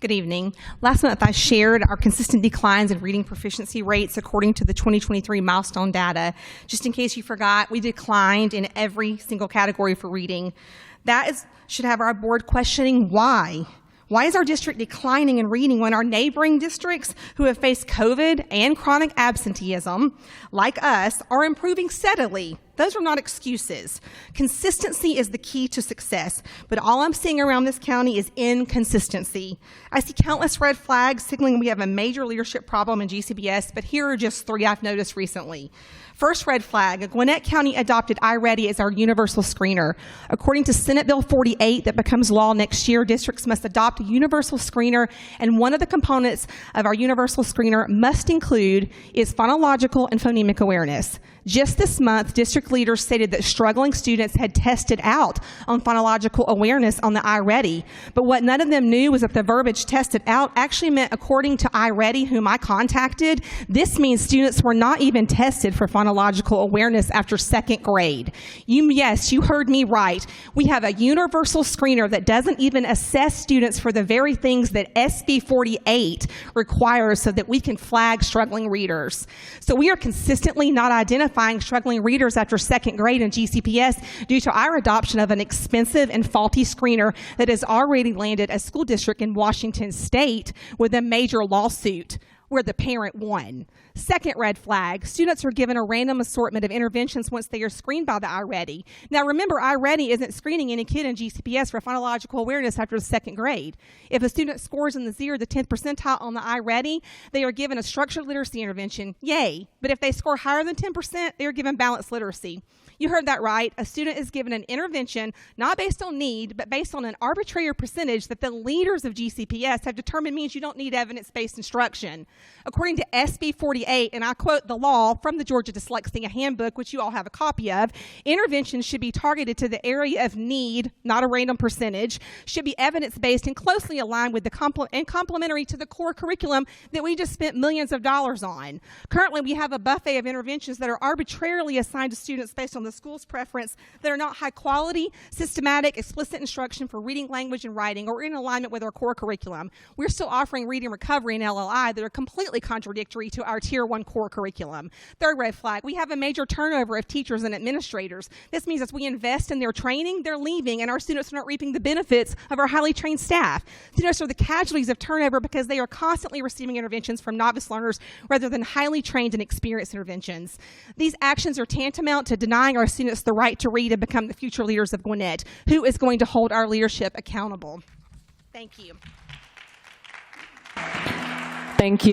Good evening. Last month I shared our consistent declines in reading proficiency rates according to the 2023 milestone data. Just in case you forgot, we declined in every single category for reading. Should have our board questioning why. Why is our district declining in reading when our neighboring districts who have faced COVID and chronic absenteeism, like us, are improving steadily? Those are not excuses. Consistency is the key to success, but all I'm seeing around this county is inconsistency. I see countless red flags signaling we have a major leadership problem in GCPS, but here are just three I've noticed recently. First red flag, Gwinnett County adopted iReady as our universal screener. According to Senate Bill 48 that becomes law next year, districts must adopt a universal screener, and one of the components of our universal screener must include is phonological and phonemic awareness. Just this month, district leaders stated that struggling students had tested out on phonological awareness on the iReady, but what none of them knew was that the verbiage tested out actually meant, according to iReady, whom I contacted, this means students were not even tested for phonological awareness after second grade. Yes, you heard me right. We have a universal screener that doesn't even assess students for the very things that SB 48 requires so that we can flag struggling readers. So we are consistently not identifying struggling readers after second grade in GCPS due to our adoption of an expensive and faulty screener that has already landed a school district in Washington State with a major lawsuit where the parent won. Second red flag, students are given a random assortment of interventions once they are screened by the iReady. Now remember, iReady isn't screening any kid in GCPS for phonological awareness after the second grade. If a student scores in the 0 to 10th percentile on the iReady, they are given a structured literacy intervention, yay. But if they score higher than 10%, they are given balanced literacy. You heard that right. A student is given an intervention not based on need, but based on an arbitrary percentage that the leaders of GCPS have determined means you don't need evidence-based instruction. According to SB 48, and I quote the law from the Georgia Dyslexia Handbook, which you all have a copy of, interventions should be targeted to the area of need, not a random percentage, should be evidence-based and closely aligned with and complementary to the core curriculum that we just spent millions of dollars on. Currently, we have a buffet of interventions that are arbitrarily assigned to students based on the school's preference that are not high quality, systematic, explicit instruction for reading, language, and writing or in alignment with our core curriculum. We're still offering reading recovery and LLI that are completely contradictory to our Tier 1 core curriculum. Third red flag, we have a major turnover of teachers and administrators. This means as we invest in their training, they're leaving and our students are not reaping the benefits of our highly trained staff. Students are the casualties of turnover because they are constantly receiving interventions from novice learners rather than highly trained and experienced interventions. These actions are tantamount to denying our students the right to read and become the future leaders of Gwinnett. Who is going to hold our leadership accountable? Thank you. Thank you.